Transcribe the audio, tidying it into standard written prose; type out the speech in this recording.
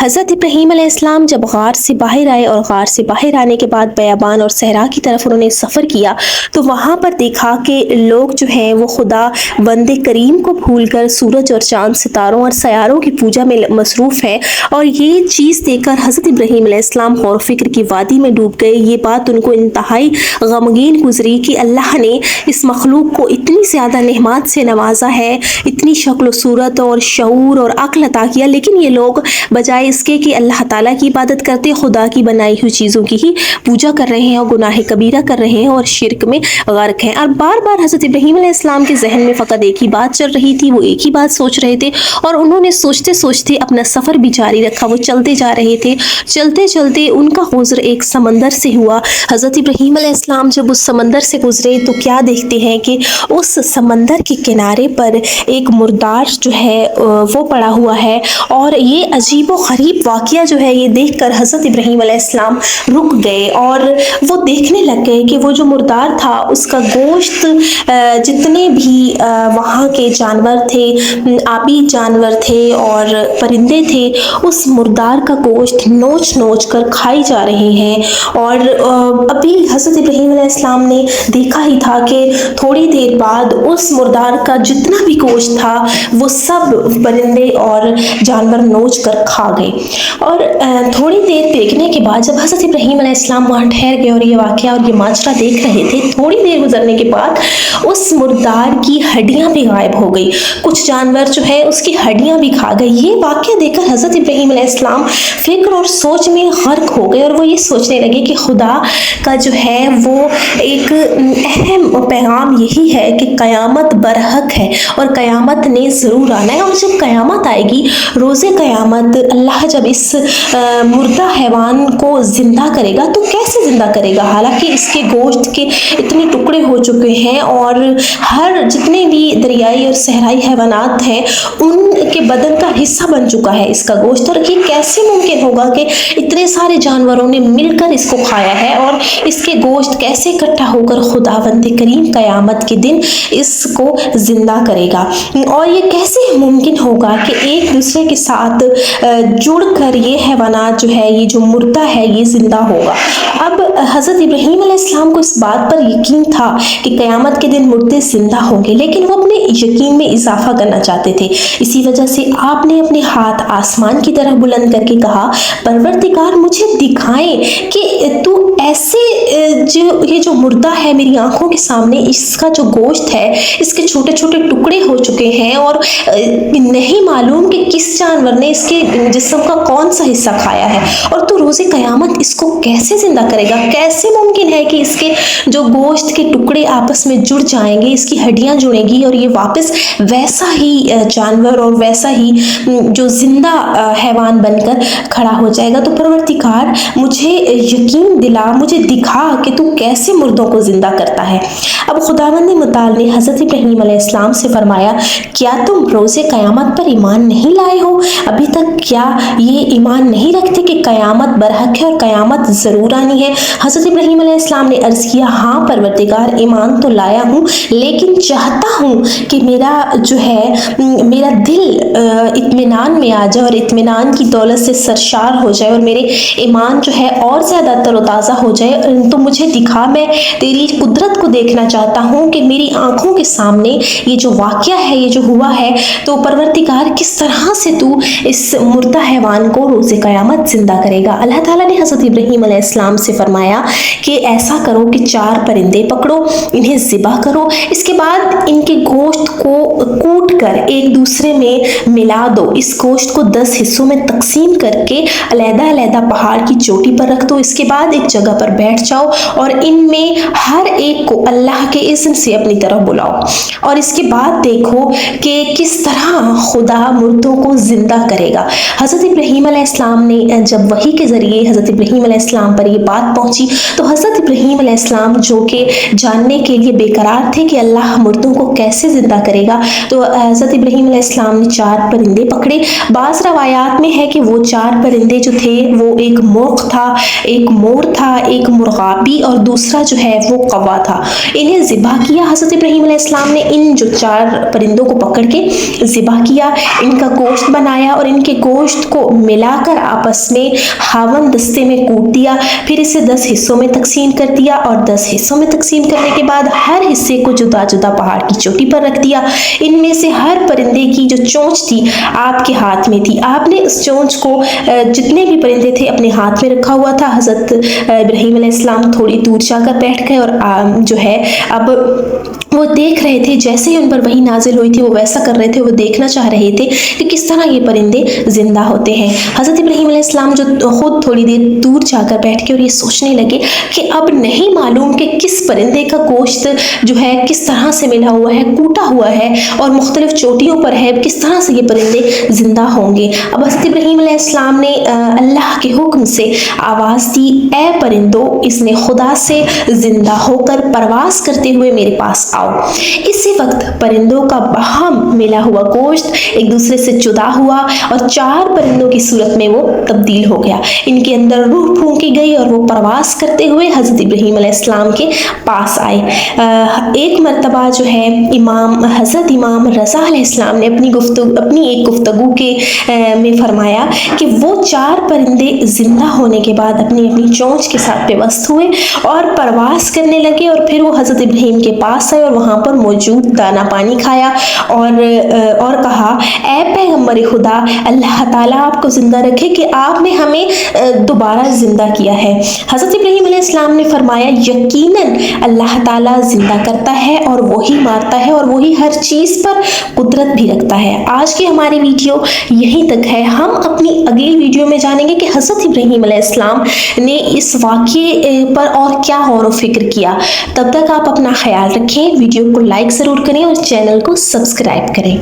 حضرت ابراہیم علیہ السلام جب غار سے باہر آئے اور غار سے باہر آنے کے بعد بیابان اور صحرا کی طرف انہوں نے سفر کیا تو وہاں پر دیکھا کہ لوگ جو ہیں وہ خدا بند کریم کو بھول کر سورج اور چاند ستاروں اور سیاروں کی پوجا میں مصروف ہیں، اور یہ چیز دیکھ کر حضرت ابراہیم علیہ السلام غور و فکر کی وادی میں ڈوب گئے۔ یہ بات ان کو انتہائی غمگین گزری کہ اللہ نے اس مخلوق کو اتنی زیادہ نعمات سے نوازا ہے، اتنی شکل و صورت اور شعور اور عقل عطا کیا، لیکن یہ لوگ بجائے اس کے کہ اللہ تعالیٰ کی عبادت کرتے خدا کی بنائی ہوئی چیزوں کی ہی پوجا کر رہے ہیں اور گناہ کبیرہ کر رہے ہیں اور شرک میں غرق ہیں۔ اور بار بار حضرت ابراہیم علیہ السلام کے ذہن میں فقط ایک ہی بات چل رہی تھی، وہ ایک ہی بات سوچ رہے تھے، اور انہوں نے سوچتے سوچتے اپنا سفر بھی جاری رکھا۔ وہ چلتے جا رہے تھے، چلتے چلتے ان کا گزر ایک سمندر سے ہوا۔ حضرت ابراہیم علیہ السلام جب اس سمندر سے گزرے تو کیا دیکھتے ہیں کہ اس سمندر کے کنارے پر ایک مردار جو ہے وہ پڑا ہوا ہے، اور یہ عجیب و غریب واقعہ جو ہے یہ دیکھ کر حضرت ابراہیم علیہ السلام رک گئے اور وہ دیکھنے لگ گئے کہ وہ جو مردار تھا اس کا گوشت، جتنے بھی وہاں کے جانور تھے، آبی جانور تھے اور پرندے تھے، اس مردار کا گوشت نوچ نوچ کر کھائی جا رہے ہیں۔ اور ابھی حضرت ابراہیم علیہ السلام نے دیکھا ہی تھا کہ تھوڑی دیر بعد اس مردار کا جتنا بھی گوشت تھا وہ سب پرندے اور جانور نوچ کر کھا گئے۔ اور تھوڑی دیر دیکھنے کے بعد جب حضرت ابراہیم علیہ السلام وہاں ٹھہر گئے اور یہ واقعہ اور یہ ماجرا دیکھ رہے تھے، تھوڑی دیر گزرنے کے بعد اس مردار کی ہڈیاں بھی غائب ہو گئی، کچھ جانور جو ہے اس کی ہڈیاں بھی کھا گئی۔ یہ واقعہ دیکھ کر حضرت ابراہیم علیہ السلام فکر اور سوچ میں غرق ہو گئے، اور وہ یہ سوچنے لگے کہ خدا کا جو ہے وہ ایک اہم پیغام یہی ہے کہ قیامت برحق ہے اور قیامت نے ضرور آنا ہے، اور جب قیامت آئے گی، روز قیامت، اللہ جب اس مردہ حیوان کو زندہ کرے گا تو کیسے زندہ کرے گا؟ حالانکہ اس کے گوشت کے اتنے ٹکڑے ہو چکے ہیں اور ہر جتنے بھی دریائی اور صحرائی حیوانات ہیں ان کے بدن کا حصہ بن چکا ہے اس کا گوشت، اور یہ کیسے ممکن ہوگا کہ اتنے سارے جانوروں نے مل کر اس کو کھایا ہے، اور اس کے گوشت کیسے اکٹھا ہو کر خداوند کریم قیامت کے دن اس کو زندہ کرے گا؟ اور یہ کیسے ممکن ہوگا کہ ایک دوسرے کے ساتھ جڑ کر یہ حیوانات جو ہے، یہ جو مردہ ہے، یہ زندہ ہوگا؟ اب حضرت ابراہیم علیہ السلام کو اس بات پر یقین تھا کہ قیامت کے دن مردے زندہ ہوں گے، لیکن وہ اپنے یقین میں اضافہ کرنا چاہتے تھے۔ اسی وجہ سے آپ نے اپنے ہاتھ آسمان کی طرف بلند کر کے کہا، پروردگار مجھے دکھائیں کہ تو ایسے یہ جو مردہ ہے میری آنکھوں کے سامنے، اس کا جو گوشت ہے اس کے چھوٹے چھوٹے ٹکڑے ہو چکے ہیں، اور نہیں معلوم کہ کس جانور نے اس کے جسم کا کون سا حصہ کھایا ہے، اور تو روز قیامت اس کو کیسے زندہ کرے گا؟ کیسے ممکن ہے کہ اس کے جو گوشت کے ٹکڑے آپس میں جڑ جائیں گے، اس کی ہڈیاں جڑیں گی اور یہ واپس ویسا ہی جانور اور ویسا ہی جو زندہ حیوان بن کر کھڑا ہو جائے گا؟ تو پروردگار مجھے یقین دلا، مجھے دکھا کہ تو کیسے مردوں کو زندہ کرتا ہے۔ اب خداوند متعال نے حضرت ابراہیم علیہ السلام سے فرمایا، کیا تم روز قیامت پر ایمان نہیں لائے ہو؟ ابھی تک کیا یہ ایمان نہیں رکھتے کہ قیامت برحق ہے اور قیامت ضرور آنی ہے؟ حضرت ابراہیم علیہ السلام نے عرض کیا، ہاں پروردگار، ایمان تو لایا ہوں، لیکن چاہتا ہوں کہ میرا جو ہے میرا دل اطمینان میں آ جائے اور اطمینان کی دولت سے سرشار ہو جائے اور میرے ایمان جو ہے اور زیادہ تر و تازہ ہو جائے، تو مجھے دکھا، میں تیری قدرت کو دیکھنا چاہتا ہوں کہ میری آنکھوں کے سامنے یہ جو واقعہ ہے، یہ جو ہوا ہے، تو پروردگار کس طرح سے تو اس مردہ حیوان کو روز قیامت زندہ کرے گا؟ اللہ تعالیٰ نے حضرت ابراہیم علیہ السلام سے فرمایا کہ ایسا کرو کہ 4 پرندے پکڑو، انہیں ذبح کرو، اس کے بعد ان کے گوشت کو کوٹ کر ایک دوسرے میں ملا دو، اس گوشت کو 10 حصوں میں تقسیم کر کے علیحدہ علیحدہ پہاڑ کی چوٹی پر رکھ دو، اس کے بعد ایک جگہ پر بیٹھ جاؤ اور ان میں ہر ایک کو اللہ کے اذن سے اپنی طرف بلاؤ، اور اس کے بعد دیکھو کہ کس طرح خدا مردوں کو زندہ کرے گا۔ حضرت ابراہیم علیہ السلام نے جب وحی کے ذریعے حضرت ابراہیم علیہ السلام پر یہ بات پہنچی پہنچی تو حضرت ابراہیم علیہ السلام جو کہ جاننے کے لیے بےقرار تھے کہ اللہ مردوں کو کیسے زندہ کرے گا، تو حضرت ابراہیم علیہ السلام نے 4 پرندے پکڑے۔ بعض روایات میں ہے کہ وہ 4 پرندے جو تھے وہ ایک مرغ تھا، ایک مور تھا، ایک مرغابی اور دوسرا جو ہے وہ قوا تھا۔ انہیں ذبح کیا حضرت ابراہیم علیہ السلام نے، ان جو 4 پرندوں کو پکڑ کے ذبح کیا، ان کا گوشت بنایا اور ان کے گوشت کو ملا کر آپس میں ہاون دستے میں کوٹ دیا، پھر اسے 10 حصوں میں تقسیم کر دیا اور 10 حصوں میں تقسیم کرنے کے بعد ہر حصے کو جدا جدا پہاڑ کی چوٹی پر رکھ دیا۔ ان میں سے ہر پرندے کی جو چونچ تھی آپ کے ہاتھ میں تھی، آپ نے اس چونچ کو جتنے بھی پرندے تھے اپنے ہاتھ میں رکھا ہوا تھا۔ حضرت ابراہیم علیہ السلام تھوڑی دور جا کر بیٹھ گئے اور جو ہے اب وہ دیکھ رہے تھے، جیسے ہی ان پر وحی نازل ہوئی تھی وہ ویسا کر رہے تھے، وہ دیکھنا چاہ رہے تھے کہ کس طرح یہ پرندے زندہ ہوتے ہیں۔ حضرت ابراہیم علیہ السلام جو خود تھوڑی دیر دور جا کر بیٹھ کے اور یہ سوچنے لگے کہ اب نہیں معلوم کہ کس پرندے کا گوشت جو ہے کس طرح سے ملا ہوا ہے، کوٹا ہوا ہے اور مختلف چوٹیوں پر ہے، کس طرح سے یہ پرندے زندہ ہوں گے۔ اب حضرت ابراہیم علیہ السلام نے اللہ کے حکم سے آواز دی، اے پرندوں، اس نے خدا سے زندہ ہو کر پرواز کرتے ہوئے میرے پاس آؤ۔ اسی وقت پرندوں کا باہم ملا ہوا گوشت ایک دوسرے سے جدا ہوا اور 4 پرندوں کی صورت میں وہ تبدیل ہو گیا۔ ان کے اندر روح پھونکی گئی اور وہ پرواز کرتے ہوئے حضرت ابراہیم علیہ السلام کے پاس آئے۔ ایک مرتبہ جو ہے حضرت امام رضا علیہ السلام نے اپنی ایک گفتگو کے میں فرمایا کہ وہ 4 پرندے زندہ ہونے کے بعد اپنی چونچ کے ساتھ پیوست ہوئے اور پرواز کرنے لگے اور پھر وہ حضرت ابراہیم کے پاس آئے اور وہاں پر موجود دانا پانی کھایا اور کہا، اے پیغمبر خدا، اللہ تعالیٰ آپ کو زندہ رکھے کہ آپ نے ہمیں دوبارہ زندہ کیا ہے۔ حضرت ابراہیم علیہ السلام نے فرمایا، یقیناً اللہ تعالیٰ زندہ کرتا ہے اور وہی مارتا ہے اور وہی ہر چیز پر قدرت بھی رکھتا ہے۔ آج کی ہماری ویڈیو یہیں تک ہے، ہم اپنی اگلی ویڈیو میں جانیں گے کہ حضرت ابراہیم علیہ السلام نے اس واقعے پر اور کیا غور و فکر کیا۔ تب تک آپ اپنا خیال رکھیں، ویڈیو کو لائک ضرور کریں اور چینل کو سبسکرائب کریں۔